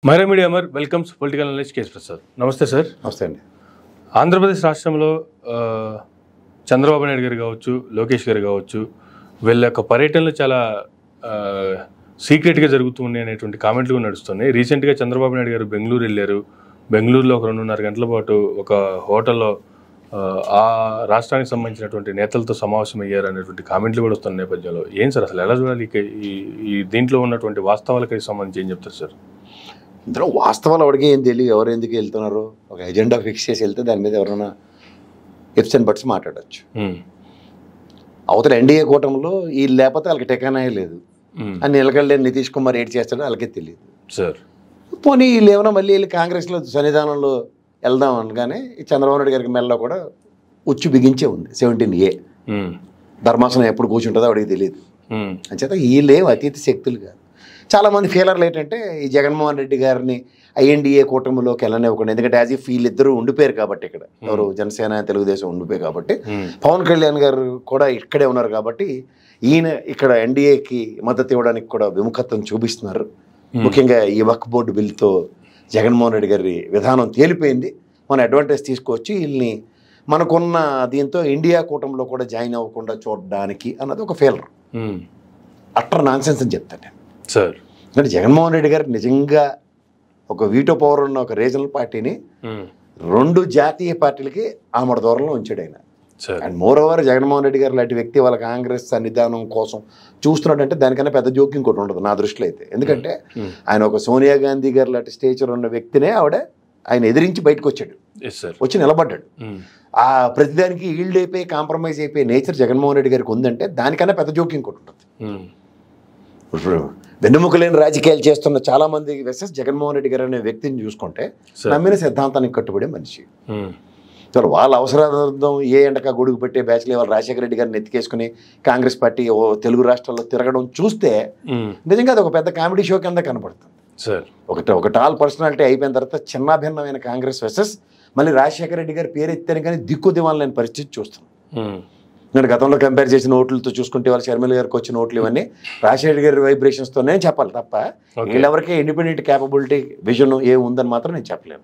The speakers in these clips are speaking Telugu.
Myra media Amar welcomes political analyst KS Prasad. నమస్తే సార్. నమస్తే అండి. ఆంధ్రప్రదేశ్ రాష్ట్రంలో చంద్రబాబు నాయుడు గారు కావచ్చు, లోకేష్ గారు కావచ్చు, వీళ్ళ యొక్క పర్యటనలు చాలా సీక్రెట్గా జరుగుతున్నాయి అనేటువంటి కామెంట్లు కూడా నడుస్తున్నాయి. రీసెంట్గా చంద్రబాబు నాయుడు గారు బెంగళూరు వెళ్ళారు. బెంగళూరులో ఒక 2.5 గంటల పాటు ఒక హోటల్లో ఆ రాష్ట్రానికి సంబంధించినటువంటి నేతలతో సమావేశం అయ్యారు అనేటువంటి కామెంట్లు కూడా వస్తున్న నేపథ్యంలో ఏం సార్ అసలు ఎలా చూడాలి? ఈ దీంట్లో ఉన్నటువంటి వాస్తవాలకు సంబంధించి ఏం చెప్తారు సార్? ఇందులో వాస్తవాలు ఎవరికి ఏం తెలియదు, ఎవరు ఎందుకు వెళ్తున్నారు, ఒక ఎజెండా ఫిక్స్ చేసి వెళ్తే దాని మీద ఎవరైనా ఎఫ్స్ అండ్ బట్స్ మాట్లాడచ్చు. అవతల ఎన్డీఏ కూటమిలో వీళ్ళు లేకపోతే వాళ్ళకి టెకానే లేదు అని నిలకడలేని నితీష్ కుమార్ ఏడ్ చేస్తాడో వాళ్ళకే తెలియదు సార్. పోనీ వీళ్ళు ఏమైనా మళ్ళీ వెళ్ళి కాంగ్రెస్లో సన్నిధానంలో వెళ్దాం అనగానే ఈ చంద్రబాబు నాయుడు గారికి మెల్ల కూడా ఉచ్చు బిగించే ఉంది 17A. ధర్మాసనం ఎప్పుడు కూర్చుంటుందో వాడికి తెలియదు. అంచేత వీళ్ళేం అతీత శక్తులు కాదు. చాలామంది ఫీలర్లు ఏంటంటే ఈ జగన్మోహన్ రెడ్డి గారిని ఐఎన్డీఏ కూటమిలోకి వెళ్ళనివ్వకుండా, ఎందుకంటే యాజ్ ఇఫ్ వీళ్ళిద్దరూ ఉండిపోయారు కాబట్టి, ఇక్కడ ఎవరు జనసేన తెలుగుదేశం ఉండిపోయాయి కాబట్టి, పవన్ కళ్యాణ్ గారు కూడా ఇక్కడే ఉన్నారు కాబట్టి ఈయన ఇక్కడ ఎన్డీఏకి మద్దతు ఇవ్వడానికి కూడా విముఖత్వం చూపిస్తున్నారు. ముఖ్యంగా ఈ వక్ఫ్ బోర్డు బిల్తో జగన్మోహన్ రెడ్డి గారి విధానం తేలిపోయింది, మన అడ్వాంటేజ్ తీసుకొచ్చి వీళ్ళని మనకున్న దీంతో ఇండియా కూటమిలో కూడా జాయిన్ అవ్వకుండా చూడడానికి అన్నది ఒక ఫీలర్. అట్టర్ నాన్సెన్స్ అని చెప్తాను నేను సార్. అంటే జగన్మోహన్ రెడ్డి గారు నిజంగా ఒక వీటో పవర్ ఉన్న ఒక రీజనల్ పార్టీని 2 జాతీయ పార్టీలకి ఆమడ దూరంలో ఉంచాడు ఆయన. And more over Jaganmohan Reddy గారు లాంటి వ్యక్తి వాళ్ళ కాంగ్రెస్ సన్నిధానం కోసం చూస్తున్నాడంటే దానికన్నా పెద్ద జోక్యం ఇంకోటి ఉండదు నా దృష్టిలో అయితే. ఎందుకంటే ఆయన ఒక సోనియా గాంధీ గారు లాంటి స్టేచర్ ఉన్న వ్యక్తినే ఆయన ఎదిరించి బయటకు వచ్చాడు, వచ్చి నిలబడ్డాడు. ఆ ప్రతిదానికి ఈల్డ్ అయిపోయి కాంప్రమైజ్ అయిపోయే నేచర్ జగన్మోహన్ రెడ్డి గారికి ఉందంటే దానికన్నా పెద్ద జోక్యం ఇంకోటి ఉంటుంది. ఇప్పుడు వెన్నుముకలేని రాజకీయాలు చేస్తున్న చాలా మంది వెసెస్ జగన్మోహన్ రెడ్డి గారు అనే వ్యక్తిని చూసుకుంటే నమ్మిన సిద్ధాంతానికి కట్టుబడే మనిషి. సో వాళ్ళ అవసరార్థం ఏ ఎండక గొడుగు పెట్టే బ్యాచ్లు వాళ్ళు రాజశేఖర రెడ్డి గారిని ఎత్తికేసుకుని కాంగ్రెస్ పార్టీ తెలుగు రాష్ట్రాల్లో తిరగడం చూస్తే నిజంగా అది ఒక పెద్ద కామెడీ షో కింద కనపడుతుంది. ఒక టాల్ పర్సనాలిటీ అయిపోయిన తర్వాత చిన్నాభిన్నమైన కాంగ్రెస్ వెసెస్ మళ్ళీ రాజశేఖర రెడ్డి గారి పేరు ఎత్తాను కానీ దిక్కు దివాలని పరిస్థితి చూస్తున్నాం. నేను గతంలో కంపేర్ చేసిన ఓట్లతో చూసుకుంటే వాళ్ళు షర్మిల గారికి వచ్చిన ఓట్లు ఇవన్నీ రాజశేఖర గారి వైబ్రేషన్స్తోనే చెప్పాలి తప్ప వీళ్ళెవరికీ ఇండిపెండెంట్ క్యాపబిలిటీ విజన్ ఏముందని మాత్రం నేను చెప్పలేను.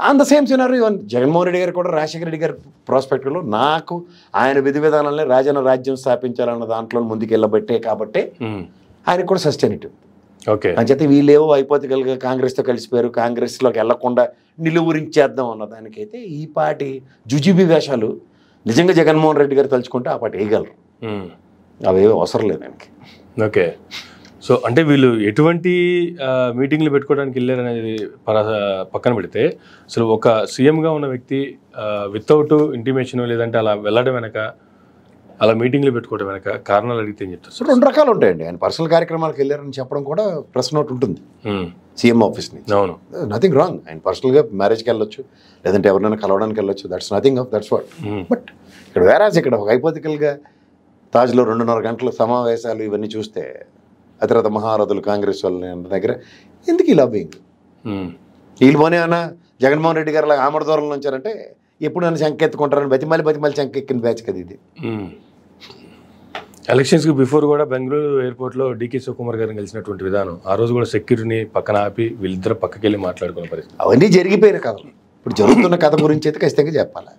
On the same scenario even Jaganmohan Reddy గారు కూడా రాజశేఖర రెడ్డి గారి ప్రాస్పెక్ట్లో నాకు ఆయన విధి విధానాలనే రాజన్న రాజ్యం స్థాపించాలన్న దాంట్లో ముందుకు వెళ్ళబట్టే కాబట్టి ఆయనకు కూడా సస్టైనిటీ ఉంది. అంచేత వీళ్ళేవో అయిపోతగలిగా కాంగ్రెస్తో కలిసిపోయారు, కాంగ్రెస్లోకి వెళ్లకుండా నిలువురించేద్దాం అన్న దానికైతే ఈ పార్టీ జుజుబి వేషాలు నిజంగా జగన్మోహన్ రెడ్డి గారు తలుచుకుంటే ఆ పార్టీ వేయగలరు. అవేవో అవసరం లేదు ఆయనకి. ఓకే. సో అంటే వీళ్ళు ఎటువంటి మీటింగ్లు పెట్టుకోవడానికి వెళ్ళారనేది పక్కన పెడితే అసలు ఒక సీఎంగా ఉన్న వ్యక్తి వితౌట్ ఇంటిమేషన్ లేదంటే అలా వెళ్ళడం వెనక, అలా మీటింగ్లు పెట్టుకోవడం వెనక కారణాలు అడిగితే ఏం చెప్తారు? 2 రకాలు ఉంటాయండి. ఆయన పర్సనల్ కార్యక్రమాలకు వెళ్ళారని చెప్పడం కూడా ప్రెస్ నోట్ ఉంటుంది సీఎం ఆఫీస్ నుంచి. అవును, నథింగ్ రాంగ్. ఆయన పర్సనల్గా మ్యారేజ్కి వెళ్ళొచ్చు, లేదంటే ఎవరినైనా కలవడానికి వెళ్ళొచ్చు. That's nothing of that's what. But ఇక్కడ వేరాజ్ ఇక్కడ ఒక హైపోథికల్గా తాజ్లో 2.5 గంటల సమావేశాలు ఇవన్నీ చూస్తే అతిరథ మహారథులు కాంగ్రెస్ వాళ్ళని దగ్గర ఎందుకు ఈ లాబింగ్? వీళ్ళు పోనీ అన్న జగన్మోహన్ రెడ్డి గారు ఆమడ దూరంలో ఉంచారంటే ఎప్పుడు నన్ను శంకెత్తుకుంటారని బతిమల్లి శంకెక్కిన బ్యాచ్ కదా ఇది. ఎలక్షన్స్కి బిఫోర్ కూడా బెంగళూరు ఎయిర్పోర్ట్లో డీకే శివకుమార్ గారిని కలిసినటువంటి విధానం, ఆ రోజు కూడా సెక్యూరిటీని పక్కన ఆపి వీళ్ళిద్దరు పక్కకి వెళ్ళి మాట్లాడుకునే పరిస్థితి, అవన్నీ జరిగిపోయిన కథలు. ఇప్పుడు జరుగుతున్న కథ గురించి అయితే ఖచ్చితంగా చెప్పాలి.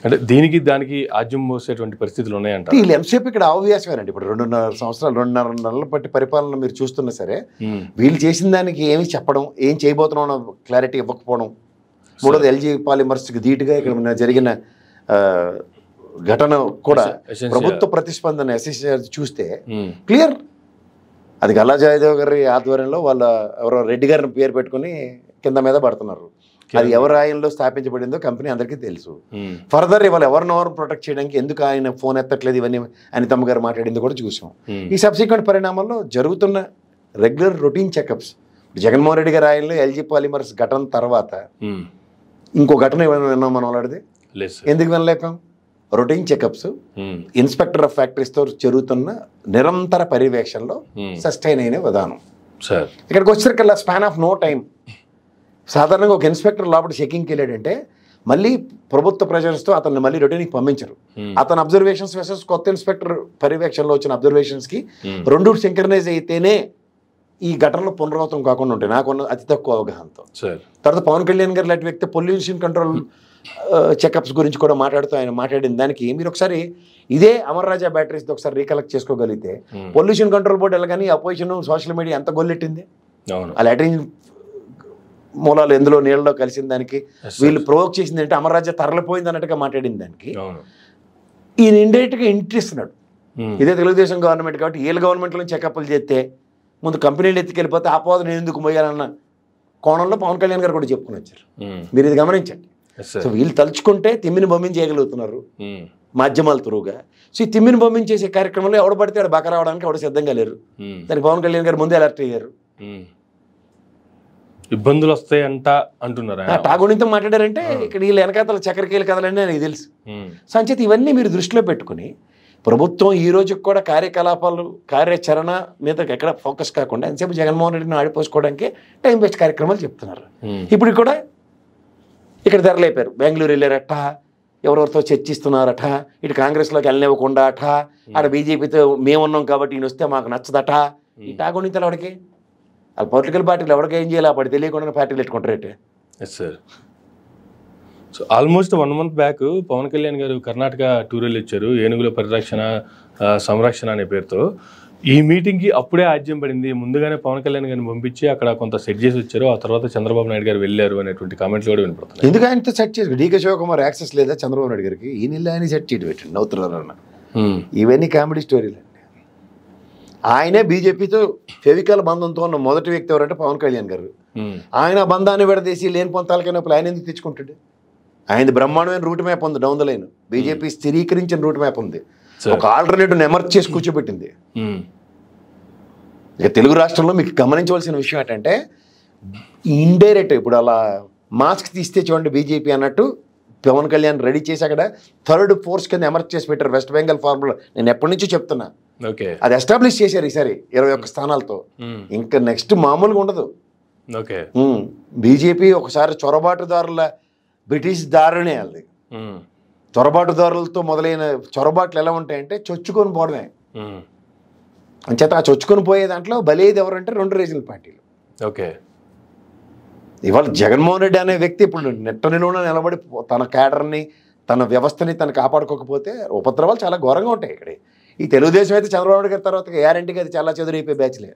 అంటే దానికి ఆజ్యం మోసేటువంటి పరిస్థితులు ఉన్నాయంట. వీళ్ళు ఎంతసేపు ఇక్కడ ఆవ్యాసమేనండి. ఇప్పుడు 2.5 సంవత్సరాలు 2.5 నెలల పట్టి పరిపాలన మీరు చూస్తున్నా సరే వీళ్ళు చేసిన దానికి ఏమి చెప్పడం, ఏం చేయబోతున్నాం క్లారిటీ ఇవ్వకపోవడం. మూడోది ఎల్జీ పాలిమర్స్కి ధీటుగా ఇక్కడ జరిగిన ఘటన కూడా ప్రభుత్వ ప్రతిస్పందన ఎస్ఎస్ఆర్ చూస్తే క్లియర్. అది గల్లా జయదేవ్ గారి ఆధ్వర్యంలో వాళ్ళ ఎవరో రెడ్డి గారిని పేరు పెట్టుకుని కింద మీద పడుతున్నారు. అది ఎవరి ఆయనలో స్థాపించబడిందో కంపెనీ అందరికీ తెలుసు. ఫర్దర్ ఇవాళ ఎవరినెవరు ప్రొటెక్ట్ చేయడానికి ఎందుకు ఆయన ఫోన్ ఎత్తట్లేదు ఇవన్నీ అనితమ్మ గారు మాట్లాడింది కూడా చూసాం. ఈ సబ్సిక్వెంట్ పరిణామాల్లో జరుగుతున్న regular routine checkups Jaganmohan Reddy గారి ఆయనలో ఎల్జీ పాలిమర్స్ ఘటన తర్వాత ఇంకో ఘటన ఏమైనా విన్నాం మనం అలాంటిది? ఎందుకు వినలేపాం? రొటీన్ చెకప్స్ ఇన్స్పెక్టర్ ఆఫ్ ఫ్యాక్టరీస్తో జరుగుతున్న నిరంతర పర్యవేక్షణలో సస్టైన్ అయిన విధానం. ఇక్కడికి వచ్చేసరికల్లా స్పాన్ ఆఫ్ నో టైం. సాధారణంగా ఒక ఇన్స్పెక్టర్ లోపల చెకింగ్కి వెళ్ళాడంటే మళ్ళీ ప్రభుత్వ ప్రెజర్స్తో అతన్ని మళ్ళీ రొటీన్కి పంపించరు. అతని అబ్జర్వేషన్స్ వర్సెస్ కొత్త ఇన్స్పెక్టర్ పర్యవేక్షణలో వచ్చిన అబ్జర్వేషన్స్కి 2 సింక్రనైజ్ అయితేనే ఈ ఘటనలు పునరావృతం కాకుండా ఉంటాయి నాకున్న అతి తక్కువ అవగాహనతో. సార్ తర్వాత పవన్ కళ్యాణ్ గారు లాంటి వ్యక్తి పొల్యూషన్ కంట్రోల్ చెకప్స్ గురించి కూడా మాట్లాడుతూ ఆయన మాట్లాడిన దానికి మీరు ఒకసారి ఇదే అమర్ రాజా బ్యాటరీస్ ఒకసారి రీకలెక్ట్ చేసుకోగలిగితే పొల్యూషన్ కంట్రోల్ బోర్డు వెళ్ళగానే అపోజిషన్ సోషల్ మీడియా ఎంత గొల్లెట్టింది. ఆ లాట్రిన్ మూలాలు ఎందులో నీళ్ళలో కలిసిన దానికి వీళ్ళు ప్రొవోక్ చేసింది అంటే అమర్ రాజా తరలిపోయింది అన్నట్టుగా మాట్లాడిన దానికి ఈయన ఇండైరెక్ట్గా ఇంట్రెస్తున్నాడు. ఇదే తెలుగుదేశం గవర్నమెంట్ కాబట్టి వీళ్ళ గవర్నమెంట్లో చెకప్లు చేస్తే ముందు కంపెనీలు ఎత్తుకెళ్ళిపోతే ఆపోద నేను ఎందుకు మొయ్యాలన్న కోణంలో పవన్ కళ్యాణ్ గారు కూడా చెప్పుకుని వచ్చారు. మీరు ఇది గమనించండి. సో వీళ్ళు తలుచుకుంటే తిమ్మిని బొమ్మిని చేయగలుగుతున్నారు మాధ్యమాల త్రూగా. సో ఈ తిమ్మిని బొమ్మిని చేసే కార్యక్రమంలో ఎవడ పడితే ఆడ బక రావడానికి ఎవడ సిద్ధంగా లేరు. దానికి పవన్ కళ్యాణ్ గారు ముందే అలర్ట్ అయ్యారు. ఇబ్బందులు వస్తాయంట అంటున్నారు. టాగునితో మాట్లాడారంటే ఇక్కడ వీళ్ళు వెనకాతల చక్రకేలు కదలండి నాకు తెలుసు. సంచేత ఇవన్నీ మీరు దృష్టిలో పెట్టుకుని ప్రభుత్వం ఈ రోజుకి కూడా కార్యకలాపాలు కార్యాచరణ మీద ఎక్కడ ఫోకస్ కాకుండా ఎంతసేపు జగన్మోహన్ రెడ్డిని ఆడిపోసుకోవడానికి టైం వేస్ట్ కార్యక్రమాలు చెప్తున్నారు. ఇప్పుడు కూడా ఇక్కడ తెరలేపారు. బెంగళూరు వెళ్ళారట, ఎవరెవరితో చర్చిస్తున్నారట, ఇటు కాంగ్రెస్లోకి వెళ్ళనివ్వకుండా అట, ఆడ బీజేపీతో మేమున్నాం కాబట్టి ఈయన వస్తే మాకు నచ్చదట. ఈ టాగునితలు ఎవరికి వాళ్ళ పొలిటికల్ పార్టీలు ఎవరికి ఏం చేయాలి అప్పటి తెలియకుండా పార్టీలు పెట్టుకుంటారు. Yes sir. So almost 1 month back Pawan Kalyan గారు కర్ణాటక టూర్ వెళ్ళి ఇచ్చారు, ఏనుగుల పరిరక్షణ సంరక్షణ అనే పేరుతో. ఈ మీటింగ్కి అప్పుడే ఆజ్యం పడింది. ముందుగానే పవన్ కళ్యాణ్ గారిని పంపించి అక్కడ కొంత సెట్ చేసి వచ్చారు. ఆ తర్వాత చంద్రబాబు నాయుడు గారు వెళ్ళారు అనేటువంటి కామెంట్లు కూడా వినపడుతుంది. ఎందుకు ఆయనతో సెట్ చేసి డీకే శివకుమార్ యాక్సెస్ లేదా చంద్రబాబు నాయుడు గారికి? ఈ నెల ఆయన సెట్ చేయడం పెట్టండి నవ్వుతున్నారన్న. ఇవన్నీ కామెడీ స్టోరీలు అండి. ఆయనే బీజేపీతో ఫెవికల్ బంధంతో ఉన్న మొదటి వ్యక్తి ఎవరంటే పవన్ కళ్యాణ్ గారు. ఆయన బంధాన్ని విడదీసి లేని పొంతాలకైనా ఆయన ఎందుకు తెచ్చుకుంటాడు? ఆయనది బ్రహ్మాండమైన రూట్ మ్యాప్ ఉంది. డౌన్ ద లైన్ బీజేపీ స్థిరీకరించిన రూట్ మ్యాప్ ఉంది. ఒక ఆల్టర్నేటివ్ ఎమర్జ్ చేసి కూర్చోబెట్టింది. ఇక తెలుగు రాష్ట్రంలో మీకు గమనించవలసిన విషయం ఏంటంటే ఇండైరెక్ట్ ఇప్పుడు అలా మాస్క్ తీస్తే చూడండి బీజేపీ అన్నట్టు పవన్ కళ్యాణ్ రెడీ చేసి అక్కడ థర్డ్ ఫోర్స్ కింద ఎమర్జ్ చేసి పెట్టారు. వెస్ట్ బెంగాల్ ఫార్ములా నేను ఎప్పటి నుంచో చెప్తున్నా. అది ఎస్టాబ్లిష్ చేశారు ఈసారి 21 స్థానాలతో. ఇంకా నెక్స్ట్ మామూలుగా ఉండదు. బీజేపీ ఒకసారి చొరబాటుదారుల బ్రిటిష్ దారినే అది. చొరబాటుదారులతో మొదలైన చొరబాట్లు ఎలా ఉంటాయంటే చొచ్చుకొని పోవడమే. అంచేత ఆ చొచ్చుకొని పోయే దాంట్లో బలేది ఎవరంటే 2 రీజనల్ పార్టీలు. ఇవాళ జగన్మోహన్ రెడ్డి అనే వ్యక్తి ఇప్పుడు నెట్టనిలోనే నిలబడి తన క్యాడర్ని తన వ్యవస్థని తను కాపాడుకోకపోతే ఉపద్రవాలు చాలా ఘోరంగా ఉంటాయి. ఇక్కడ ఈ తెలుగుదేశం అయితే చంద్రబాబు నాయుడు గారి తర్వాత గ్యారంటీగా అది చాలా చెదురైపోయే బ్యాచ్లే.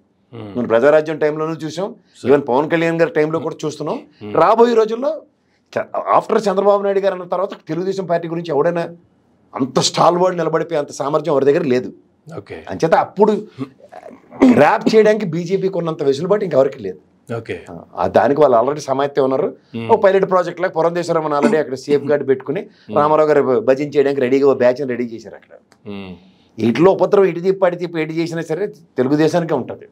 మనం ప్రజారాజ్యం టైంలోనూ చూసాం, ఈవెన్ పవన్ కళ్యాణ్ గారి టైంలో కూడా చూస్తున్నాం. రాబోయే రోజుల్లో ఆఫ్టర్ చంద్రబాబు నాయుడు గారు అన్న తర్వాత తెలుగుదేశం పార్టీ గురించి ఎవడైనా అంత స్టాల్ వర్డ్ నిలబడిపోయి అంత సామర్థ్యం ఎవరి దగ్గర లేదు. అంచేత అప్పుడు ర్యాప్ చేయడానికి బీజేపీకి ఉన్నంత వెసులుబాటు ఇంకెవరికి లేదు. దానికి వాళ్ళు ఆల్రెడీ సమాయత్తం ఉన్నారు. ఒక పైలట్ ప్రాజెక్ట్ లాగా పురంధేశ్వరం ఆల్రెడీ అక్కడ సేఫ్ గార్డ్ పెట్టుకుని రామారావు గారు భజన చేయడానికి రెడీగా ఒక బ్యాచ్ని రెడీ చేశారు. అక్కడ ఇట్లో ఉపద్రవం ఇటు తిప్పి అటు తిప్పి ఎటు చేసినా సరే తెలుగుదేశానికే ఉంటుంది.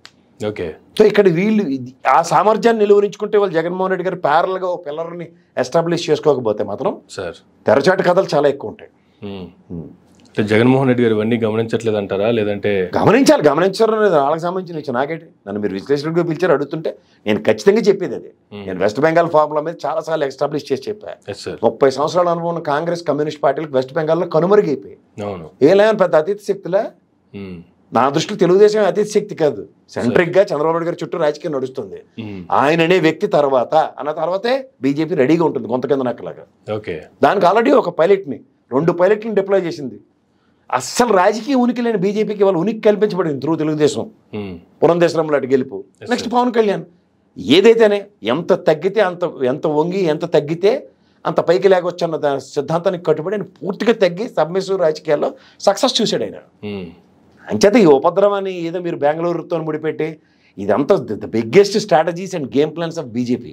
సో ఇక్కడ వీళ్ళు ఆ సామర్థ్యాన్ని నిలువరించుకుంటే వాళ్ళు జగన్మోహన్ రెడ్డి గారు ప్యారల్గా ఒక పిల్లర్ని ఎస్టాబ్లిష్ చేసుకోకపోతే మాత్రం తెరచాటు కథలు చాలా ఎక్కువ ఉంటాయి. జగన్మోహన్ రెడ్డి గారు ఇవన్నీ గమనించట్లేదు అంటారా? లేదంటే గమనించారు అనేది వాళ్ళకి సంబంధించిన విషయం. నాకేంటి నన్ను మీరు విశ్లేషకుడిగా పిలిచారు అడుగుతుంటే నేను ఖచ్చితంగా చెప్పేది అది. నేను వెస్ట్ బెంగాల్ ఫార్ములా మీద చాలాసార్లు ఎస్టాబ్లిష్ చేసి చెప్పాను. 30 సంవత్సరాల అనుభవం ఉన్న కాంగ్రెస్ కమ్యూనిస్ట్ పార్టీలకు వెస్ట్ బెంగాల్లో కనుమరుగైపోయి ఏమైనా పెద్ద అతీత శక్తులా? నా దృష్టిలో తెలుగుదేశం అతీత శక్తి కాదు. సెంట్రిక్ గా చంద్రబాబు నాయుడు గారి చుట్టూ రాజకీయం నడుస్తుంది. ఆయన అనే వ్యక్తి అన్న తర్వాతే బీజేపీ రెడీగా ఉంటుంది కొంత కింద నక్కలాగా. దానికి ఆల్రెడీ ఒక పైలట్ని 2 పైలట్ని డిప్లాయ్ చేసింది. అస్సలు రాజకీయ ఉనికి లేని బీజేపీకి వాళ్ళ ఉనికి కల్పించబడింది త్రూ తెలుగుదేశం. పురంధేశ్వరం లాంటి గెలుపు. నెక్స్ట్ పవన్ కళ్యాణ్ ఏదైతేనే ఎంత తగ్గితే ఎంత వంగి ఎంత తగ్గితే అంత పైకి లేకొచ్చు అన్న సిద్ధాంతానికి కట్టుబడి ఆయన పూర్తిగా తగ్గి సబ్మిసివ్ రాజకీయాల్లో సక్సెస్ చూశాడు ఆయన. అంచేత ఈ ఉపద్రవాన్ని ఏదో మీరు బెంగళూరుతో ముడిపెట్టి ఇదంతా the biggest strategies and game plans of BJP.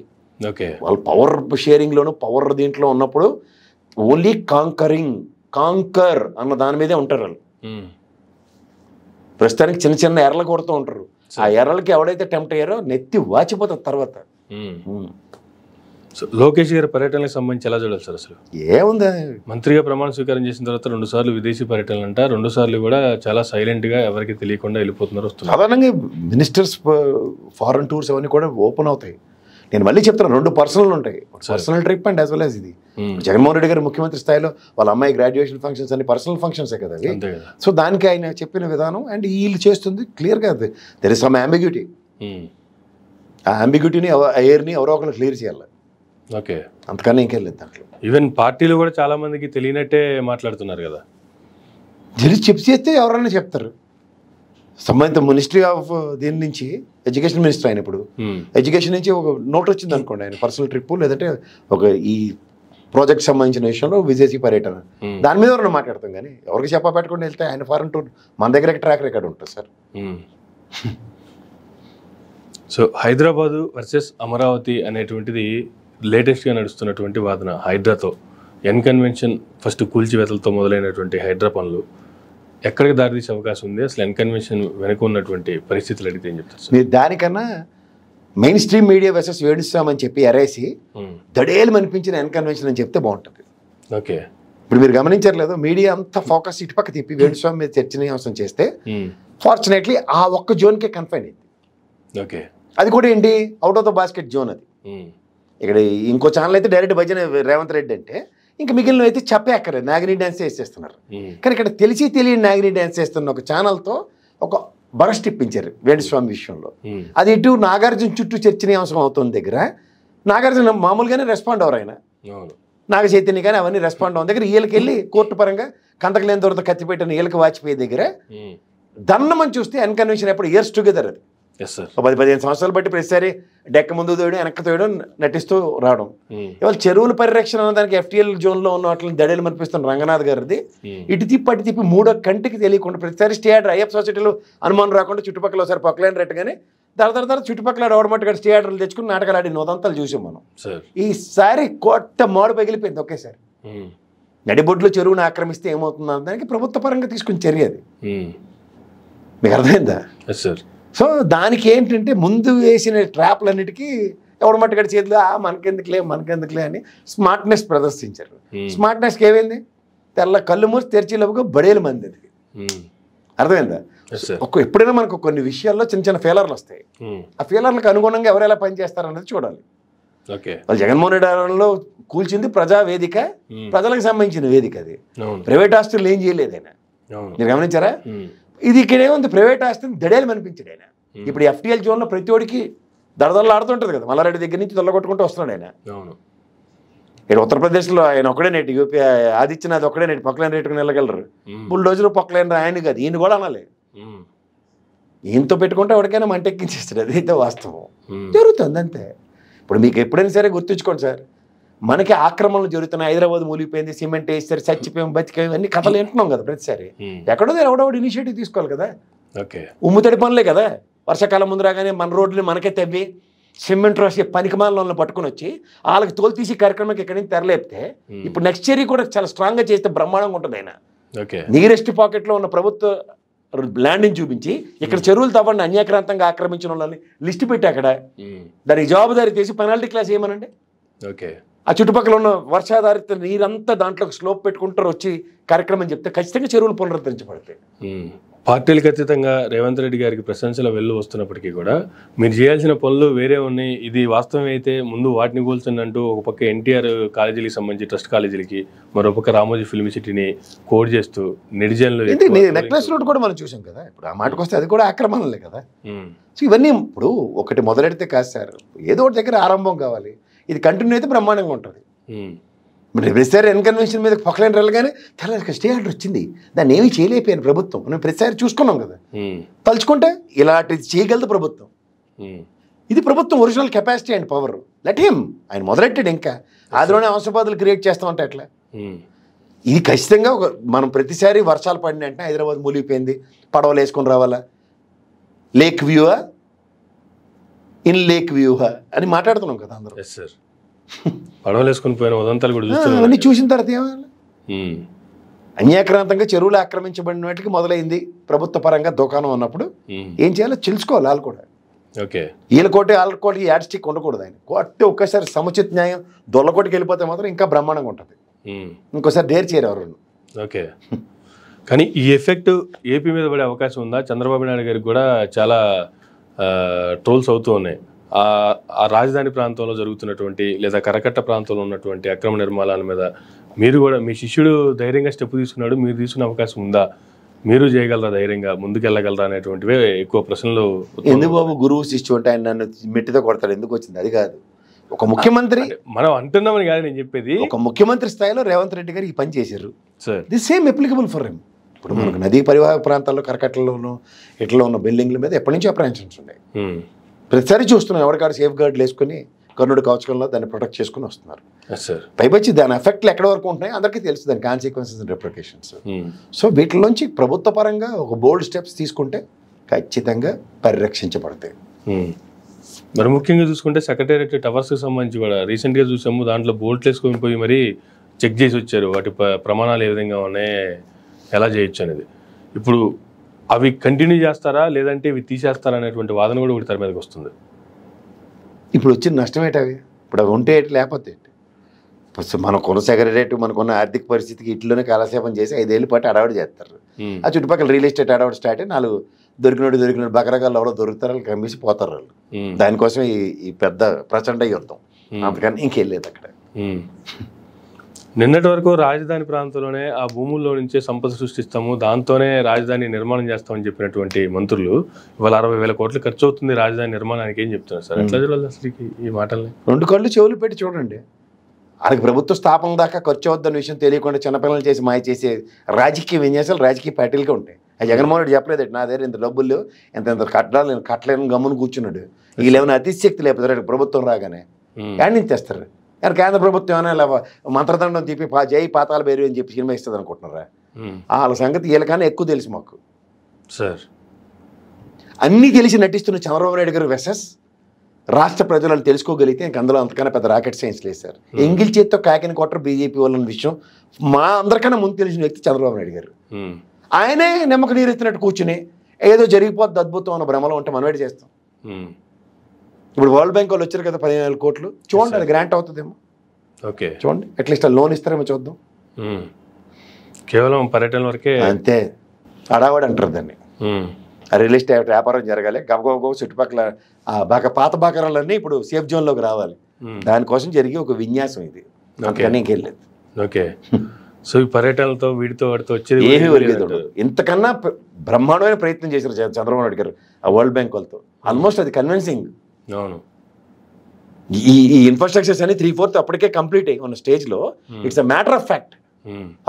వాళ్ళు పవర్ షేరింగ్లోను పవర్ దీంట్లో ఉన్నప్పుడు ఓన్లీ కాంకర్ అన్న దాని మీదే ఉంటారు వాళ్ళు. ప్రస్తుతానికి చిన్న చిన్న ఎర్రలు కొడుతూ ఉంటారు. ఆ ఎర్రలకి ఎవడైతే టెంప్ట్ అయ్యారో నెత్తి వాచిపోతుంది తర్వాత. లోకేష్ గారి పర్యటనకు సంబంధించి ఎలా చూడాలి సార్? అసలు ఏముంది, మంత్రిగా ప్రమాణ స్వీకారం చేసిన తర్వాత 2 సార్లు విదేశీ పర్యటనలు అంట. 2 సార్లు కూడా చాలా సైలెంట్ గా ఎవరికి తెలియకుండా వెళ్ళిపోతున్నారు. సాధారణంగా మినిస్టర్స్ ఫారెన్ టూర్స్ అవన్నీ కూడా ఓపెన్ అవుతాయి. నేను మళ్ళీ చెప్తాను, 2 పర్సనల్ ఉంటాయి. Personal trip and as well as ఇది. జగన్మోహన్ రెడ్డి గారు ముఖ్యమంత్రి స్థాయిలో వాళ్ళ అమ్మాయి గ్రాడ్యుయేషన్ ఫంక్షన్స్ అన్ని పర్సనల్ ఫంక్షన్సే కదా అవి. సో దానికి ఆయన చెప్పిన విధానం అండ్ వీళ్ళు చేస్తుంది క్లియర్గా దెర్ ఇస్ సమ్ అంబిగ్యూటీ. ఆ అంబిగ్యూటీని ఎయిర్ని ఎవరో ఒకరు క్లియర్ చేయాలి. ఓకే, అంతకన్నా ఇంకేం లేదు దాంట్లో. ఈవెన్ పార్టీలు కూడా చాలా మందికి తెలియనట్టే మాట్లాడుతున్నారు కదా. తెలిసి చేస్తే ఎవరన్నా చెప్తారు. సంబంధిత మినిస్ట్రీ ఆఫ్ దీని నుంచి ఎడ్యుకేషన్ మినిస్టర్ ఆయన ఇప్పుడు ఎడ్యుకేషన్ నుంచి ఒక నోట్ వచ్చింది అనుకోండి, ఆయన పర్సనల్ ట్రిప్ లేదంటే ఒక ఈ ప్రాజెక్ట్ సంబంధించిన విషయంలో విదేశీ పర్యటన, దాని మీద ఎవరైనా మాట్లాడతాం. కానీ ఎవరికి చెప్పా పెట్టుకుని వెళ్తే ఆయన ఫారెన్ టూర్ మన దగ్గర ట్రాక్ రికార్డ్ ఉంటుంది sir. So Hyderabad versus Amaravati అనేటువంటిది లేటెస్ట్గా నడుస్తున్నటువంటి వాదన. హైడ్రాతో ఎన్ కన్వెన్షన్ ఫస్ట్ కూల్చివేతలతో మొదలైనటువంటి హైడ్రా పనులు ఎక్కడికి దారితీసే అవకాశం ఉంది? అసలు ఎన్ కన్వెన్షన్ వెనుక ఉన్నటువంటి పరిస్థితులు అడిగితే ఏం చెప్తారు సార్? మీరు దానికన్నా main stream media versus Venu Swamy చెప్పి ఎరేసి దడేలు అనిపించిన ఎన్ కన్వెన్షన్ అని చెప్తే బాగుంటుంది. ఓకే, ఇప్పుడు మీరు గమనించట్లేదు, మీడియా అంతా ఫోకస్ ఇటుపక్క తిప్పి వేణుస్వామి మీద చర్చనీయాంశం చేస్తే ఫార్చునేట్లీ ఆ ఒక్క జోన్కే కన్ఫైన్ అయింది. ఓకే, అది కూడా ఏంటి, out of the basket zone అది. ఇక్కడ ఇంకో ఛానల్ అయితే డైరెక్ట్ భజన రేవంత్ రెడ్డి అంటే ఇంకా మిగిలిన అయితే చెప్పేక్కర్లేదు, నాగిని డ్యాన్స్ వేసేస్తున్నారు. కానీ ఇక్కడ తెలిసి తెలియని నాగిని డ్యాన్స్ వేస్తున్న ఒక ఛానల్తో ఒక బరస్ట్ ఇప్పించారు వేణుస్వామి విషయంలో. అది ఇటు నాగార్జున చుట్టూ చర్చనీయాంశం అవుతుంది దగ్గర నాగార్జున మామూలుగానే రెస్పాండ్ అవరు, ఆయన నాగ చైతన్య కానీ అవన్నీ రెస్పాండ్ అవున దగ్గర వీళ్ళకి వెళ్ళి కోర్టు పరంగా కంతకలేని దొరత కత్తిపెట్టిన వీళ్ళకి వాచిపోయే దగ్గర దన్నమని చూస్తే ఎన్ కన్వెన్షన్ ఎప్పుడు ఇయర్స్ టుగెదర్ అది 10-15 సంవత్సరాలు బట్టి ప్రతిసారి డెక్క ముందు తోయడం వెనక్కి తోయడం నటిస్తూ రావడం. ఇవాళ చెరువుల పరిరక్షణ దానికి FTL జోన్లో ఉన్న వాటిని దడేలు మనిపిస్తున్న రంగనాథ్ గారిది ఇటు తిప్పి అటు తిప్పి మూడో కంటికి తెలియకుండా ప్రతిసారి స్టే ఆర్డర్ అయ్యప్ప సొసైటీలో అనుమానం రాకుండా చుట్టుపక్కల ఒకసారి పక్కలేని రెట్టుగానే తర్వాత చుట్టుపక్కల ఓడమట్టుగా స్టే ఆర్డర్లు తెచ్చుకుని నాటకాలు ఆడి నోదంతాలు చూసాం మనం. ఈసారి కొట్ట మోడ పగిలిపోయింది ఒకేసారి. నడిబొడ్లు చెరువును ఆక్రమిస్తే ఏమవుతుంది దానికి ప్రభుత్వ పరంగా తీసుకుని చర్య అది. మీకు అర్థమైందా? సో దానికి ఏంటంటే ముందు వేసిన ట్రాప్లన్నిటికీ ఎవడ మట్టుగడి చేతులు మనకెందుకులే అని స్మార్ట్నెస్ ప్రదర్శించారు. స్మార్ట్నెస్కి ఏమైంది, తెల్ల కళ్ళు మూసి తెరిచేలోపుగా బడేలు మంది అది. అర్థమైందా? ఎప్పుడైనా మనకు కొన్ని విషయాల్లో చిన్న చిన్న ఫెయిలర్లు వస్తాయి. ఆ ఫెయిలర్లకు అనుగుణంగా ఎవరు ఎలా పనిచేస్తారు అనేది చూడాలి. వాళ్ళు జగన్మోహన్ రెడ్డి ఆరంలో కూల్చింది ప్రజా వేదిక, ప్రజలకు సంబంధించిన వేదిక. అది ప్రైవేట్ ఆస్తులు ఏం చేయలేదు ఆయన, మీరు గమనించారా? ఇది ఇక్కడ ఏముంది, ప్రైవేట్ ఆస్తిని దడేలు అనిపించాడు ఆయన. ఇప్పుడు FTL జోన్లో ప్రతి ఒడికి దడదళ్ళు ఆడుతుంటుంది కదా, మల్లారెడ్డి దగ్గర నుంచి దొల్లగొట్టుకుంటూ వస్తున్నాడు ఆయన. ఇక్కడ ఉత్తరప్రదేశ్లో ఆయన ఒక్కడే నేటి యూపీ ఆదిత్యనాథ్ ఒక్కడే నేటి పొక్కలేని రేటుకుని వెళ్ళగలరు. బుల్డోజులు పొక్కలేని ఆయన కాదు, ఈయన కూడా అనాలి. ఈయనతో పెట్టుకుంటే ఎవరికైనా మంటెక్కించేస్తాడు, అదైతే వాస్తవం. జరుగుతుంది అంతే. ఇప్పుడు మీకు ఎప్పుడైనా సరే గుర్తుంచుకోండి సార్, మనకి ఆక్రమణలు జరుగుతున్నాయి, హైదరాబాద్ మూలిపోయింది, సిమెంట్ వేస్తారు, చచ్చిపోయాం, బతికాం, అన్ని కథలు వింటున్నాం కదా ప్రతిసారి. ఎక్కడో ఎవడోడు ఇనిషియేటివ్ తీసుకోవాలి కదా. ఉమ్ముతడి పనులే కదా, వర్షాకాలం ముందు రాగానే మన రోడ్లు మనకే తవ్వి సిమెంట్ రాసి పనికిమాలను పట్టుకుని వచ్చి వాళ్ళకి తోలు తీసి కార్యక్రమానికి ఎక్కడి నుంచి తెరలేపితే ఇప్పుడు నెక్స్ట్ చర్య కూడా చాలా స్ట్రాంగ్గా చేస్తే బ్రహ్మాండంగా ఉంటుంది. ఆయన నియరెస్ట్ పాకెట్లో ఉన్న ప్రభుత్వ ల్యాండ్ని చూపించి ఇక్కడ చెరువులు తవ్వండి అన్యాక్రాంతంగా ఆక్రమించిన వాళ్ళని లిస్టు పెట్టి అక్కడ దానికి జవాబుదారీ చేసి పెనాల్టీ క్లాస్ ఏమనండి. ఆ చుట్టుపక్కల ఉన్న వర్షాధారిత నీరంతా దాంట్లోకి స్లోప్ పెట్టుకుంటారు వచ్చి కార్యక్రమం చెప్తే ఖచ్చితంగా చెరువులు పునరుద్ధరించబడతాయి. పార్టీలకు అతీతంగా రేవంత్ రెడ్డి గారికి ప్రశంసలు వెళ్ళు వస్తున్నప్పటికీ కూడా మీరు చేయాల్సిన పనులు వేరే ఉన్నాయి. ఇది వాస్తవం అయితే ముందు వాటిని కూల్చండి ఒక పక్క NTR కాలేజీలకు సంబంధించి ట్రస్ట్ కాలేజీలకి, మరో పక్క రామోజీ ఫిల్మ్ సిటీని కోడ్ చేస్తూ నెటిజన్లు నెక్లెస్ రోడ్ కూడా మనం చూసాం కదా. ఇప్పుడు ఆ మాటకు వస్తే అది కూడా ఆక్రమణలే కదా. సో ఇవన్నీ ఇప్పుడు ఒకటి మొదలెడితే కాదు సార్, ఏదో ఒకటి దగ్గర ఆరంభం కావాలి. ఇది కంటిన్యూ అయితే బ్రహ్మాండంగా ఉంటుంది. మరి ప్రతిసారి ఎన్ కన్వెన్షన్ మీద పొక్కలేని వెళ్ళగానే తెల్ల స్టే ఆర్డర్ వచ్చింది, దాన్ని ఏమీ చేయలేకపోయాను ప్రభుత్వం. మేము ప్రతిసారి చూసుకున్నాం కదా, తలుచుకుంటే ఇలాంటిది చేయగలదు ప్రభుత్వం. ఇది ప్రభుత్వం original capacity and power. Let him, ఆయన మొదలెట్టాడు. ఇంకా ఆదిలోనే అవసరపాదులు క్రియేట్ చేస్తామంటే ఎట్లా? ఇది ఖచ్చితంగా మనం ప్రతిసారి వర్షాలు పడిన అంటే హైదరాబాద్ మూలిగిపోయింది, పడవలు వేసుకొని రావాలా, లేక్ వ్యూవా ఇన్ లేక్ వ్యూహా అని మాట్లాడుతున్నాం కదా అందరూ. పడవలు వేసుకుని పోయిన ఉదంతాలు కూడా అవన్నీ చూసిన తర్వాత ఏమన్నా అన్యాక్రాంతంగా చెరువులు ఆక్రమించబడిన వాటికి మొదలైంది ప్రభుత్వ పరంగా దుకాణం అన్నప్పుడు ఏం చేయాలో తెలుసుకోవాలి. వాళ్ళు కూడా వీళ్ళకోటి వాళ్ళకోటి యాడ్ స్టిక్ ఉండకూడదు. ఆయన కొట్టి ఒక్కసారి సముచిత న్యాయం దొల్లకోటికి వెళ్ళిపోతే మాత్రం ఇంకా బ్రహ్మాండంగా ఉంటుంది. ఇంకోసారి డేర్ చేయరు ఎవరు. ఓకే, కానీ ఈ ఎఫెక్ట్ ఏపీ మీద పడే అవకాశం ఉందా? చంద్రబాబు నాయుడు గారికి కూడా చాలా ట్రోల్స్ అవుతూ ఉన్నాయి. ఆ రాజధాని ప్రాంతంలో జరుగుతున్నటువంటి లేదా కరకట్ట ప్రాంతంలో ఉన్నటువంటి అక్రమ నిర్మాణాల మీద మీరు కూడా, మీ శిష్యుడు ధైర్యంగా స్టెప్ తీసుకున్నాడు, మీరు తీసుకునే అవకాశం ఉందా మీరు చేయగలరా ధైర్యంగా ముందుకెళ్ళగలరా అనేటువంటివే ఎక్కువ ప్రశ్నలు. ఎందుకు బాబు గురువు శిష్యు అంటే ఆయన నన్ను మెట్టితో కొడతాడు, ఎందుకు వచ్చింది అది కాదు. ఒక ముఖ్యమంత్రి, మనం అంటున్నామని కాదు నేను చెప్పేది, ఒక ముఖ్యమంత్రి స్థాయిలో రేవంత్ రెడ్డి గారు ఈ పని చేశారు. Sir the same applicable for him. ఇప్పుడు మనకు నదీ పరివాహక ప్రాంతాల్లో కరకట్టలోనూ ఇట్లా ఉన్న బిల్డింగ్ల మీద ఎప్పటి నుంచో అప్రహెన్షన్స్ ఉన్నాయి. ప్రతిసారి చూస్తున్నాం ఎవరికాడు సేఫ్ గార్డులు వేసుకుని కర్ణుడి కవచకంలో దాన్ని ప్రొటెక్ట్ చేసుకుని వస్తున్నారు. పైపచ్చి దాని ఎఫెక్ట్లు ఎక్కడ వరకు ఉంటున్నాయి అందరికీ తెలుసు, దాని కాన్సిక్వెన్సెస్ అండ్ రిప్లికేషన్స్. సో వీటిలోంచి ప్రభుత్వ పరంగా ఒక బోల్డ్ స్టెప్స్ తీసుకుంటే ఖచ్చితంగా పరిరక్షించబడతాయి. మరి ముఖ్యంగా చూసుకుంటే సెక్రటేరియట్ టవర్స్కి సంబంధించి కూడా రీసెంట్గా చూసాము, దాంట్లో బోల్ట్లు వేసుకొని పోయి మరి చెక్ చేసి వచ్చారు, వాటి ప్రమాణాలు ఏ విధంగా ఉన్నాయి, ఎలా చేయొచ్చు అనేది. ఇప్పుడు అవి కంటిన్యూ చేస్తారా లేదంటే ఇవి తీసేస్తారా అనేటువంటి వాదన కూడా ఒకటి తెర మీదకి వస్తుంది. ఇప్పుడు వచ్చిన నష్టం ఏంటి అవి? ఇప్పుడు అవి ఉంటే ఏంటి లేకపోతే ఏంటి? మనకున్న సెక్రటరేట్ మనకున్న ఆర్థిక పరిస్థితికి ఇట్లోనే కాలక్షేపం చేసి 5 ఏళ్ళ పాటు అడవాడు చేస్తారు. ఆ చుట్టుపక్కల రియల్ ఎస్టేట్ అడవాడు స్టార్ట్ అయ్యి 4 దొరికినట్టు బకరగాళ్ళు ఎవరో దొరుకుతారు, వాళ్ళు కమ్మేసి పోతారు వాళ్ళు. దానికోసం ఈ పెద్ద ప్రచండ యుద్ధం, అంతకని ఇంకెళ్ళలేదు అక్కడ. నిన్నటి వరకు రాజధాని ప్రాంతంలోనే ఆ భూముల్లో నుంచే సంపద సృష్టిస్తాము, దాంతోనే రాజధాని నిర్మాణం చేస్తామని చెప్పినటువంటి మంత్రులు ఇవాళ 60,000 కోట్లు ఖర్చు అవుతుంది రాజధాని నిర్మాణానికి ఏం చెప్తున్నారు సార్? ఎట్లా చూడాలి అసలు ఈ మాటల్ని? 2 కళ్ళు చెవులు పెట్టి చూడండి. వాళ్ళకి ప్రభుత్వ స్థాపన దాకా ఖర్చు అవుద్దన్న విషయం తెలియకుండా చిన్నపిల్లలు చేసి మాయ చేసే రాజకీయ విన్యాసాలు రాజకీయ పార్టీలుగా ఉంటాయి. జగన్మోహన్ రెడ్డి చెప్పలేదు, నా దగ్గర ఇంత డబ్బులు లేవు, ఎంత కట్టాలి, నేను కట్టలేను గమ్మును కూర్చున్నాడు. వీళ్ళేమైనా అతిశక్తి లేకపోతే ప్రభుత్వం రాగానే యాడ్ నుంచి తెస్తారు. కానీ కేంద్ర ప్రభుత్వం ఏమైనా మంత్రదండం తిప్పి జై పాతాల బేరు అని చెప్పి సినిమా ఇస్తుంది అనుకుంటున్నారా? వాళ్ళ సంగతి వీళ్ళకన్నా ఎక్కువ తెలుసు మాకు సార్. అన్నీ తెలిసి నటిస్తున్న చంద్రబాబు నాయుడు గారు వెసెస్ రాష్ట్ర ప్రజలను తెలుసుకోగలిగితే ఇంక అందులో అంతకన్నా పెద్ద రాకెట్ సైన్స్ లేదు సార్. ఎంగిల్ చేత్తో కాకిని కొట్టరు బీజేపీ వాళ్ళన్న విషయం మా అందరికన్నా ముందు తెలిసిన వ్యక్తి చంద్రబాబు నాయుడు గారు. ఆయనే నిమ్మక నీరెత్తినట్టు కూర్చుని ఏదో జరిగిపోద్ది అద్భుతం అన్న భ్రమలో ఉంటే మనం ఏంటి చేస్తాం? ఇప్పుడు వరల్డ్ బ్యాంక్ వాళ్ళు వచ్చారు కదా 15,000 కోట్లు, చూడండి అది గ్రాంట్ అవుతుందేమో. ఓకే చూడండి అట్లీస్ట్ లోన్ ఇస్తారేమో చూద్దాం. కేవలం పర్యటన వరకే అంతే, అడావాడు అంటారు దాన్ని. ఆ రియల్ ఎస్టేట్ వ్యాపారం జరగాలి, గబగబ చుట్టుపక్కల పాత బాకరాలన్నీ ఇప్పుడు సేఫ్ జోన్లోకి రావాలి. దానికోసం జరిగే ఒక విన్యాసం ఇది, అంతకన్నా ఇంకెళ్ళలేదు. ఓకే, సో ఈ పర్యటనలతో వీటితో వాటితో వచ్చేది ఏమీ వెళ్ళలేదు. ఇంతకన్నా బ్రహ్మాండమైన ప్రయత్నం చేశారు చంద్రబాబు నాయుడు గారు ఆ వరల్డ్ బ్యాంక్ వాళ్ళతో. ఆల్మోస్ట్ అది కన్విన్సింగ్. అవును, ఈ ఇన్ఫ్రాస్ట్రక్చర్స్ అని 3/4 అప్పటికే కంప్లీట్ అయ్యి ఉన్న స్టేజ్లో it's a matter of fact.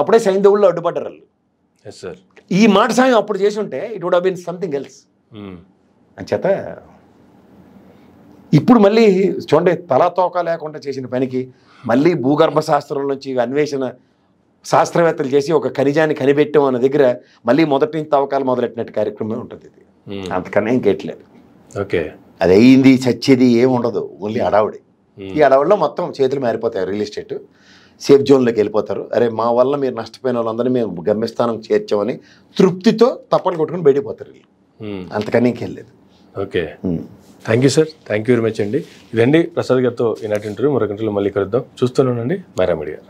అప్పుడే సైంధవుల్లో అడ్డుపడ్డారు వాళ్ళు. ఈ మాట సాయం అప్పుడు చేసి ఉంటే it would have been something else. అంచేత ఇప్పుడు మళ్ళీ చూడండి, తలాతోక లేకుండా చేసిన పనికి మళ్ళీ భూగర్భ శాస్త్రం నుంచి అన్వేషణ శాస్త్రవేత్తలు చేసి ఒక ఖనిజాన్ని కనిపెట్టాం అన్న దగ్గర మళ్ళీ మొదటి నుంచి తవ్వకాలు మొదలెట్టినట్టు కార్యక్రమం ఉంటుంది ఇది. అంతకన్నా ఇంకెట్లేదు. ఓకే, అది అయ్యింది చచ్చేది ఏమి ఉండదు, ఓన్లీ అడావుడి. ఈ అడవుల్లో మొత్తం చేతులు మారిపోతాయి, రియల్ ఎస్టేట్ సేఫ్ జోన్లోకి వెళ్ళిపోతారు. అరే మా వల్ల మీరు నష్టపోయిన వాళ్ళందరినీ మేము గమ్యస్థానం చేర్చామని తృప్తితో తప్పని కొట్టుకుని బయటపోతారు. అంతకన్నా ఇంకెళ్ళలేదు. Okay, thank you sir, thank you very much అండి. ఇదండి ప్రసాద్ గారితో ఈనాటి ఇంటర్వ్యూ. మరొక ఇంటర్వ్యూలో మళ్ళీ కలుద్దాం. చూస్తూనే ఉండండి మైరా మీడియా.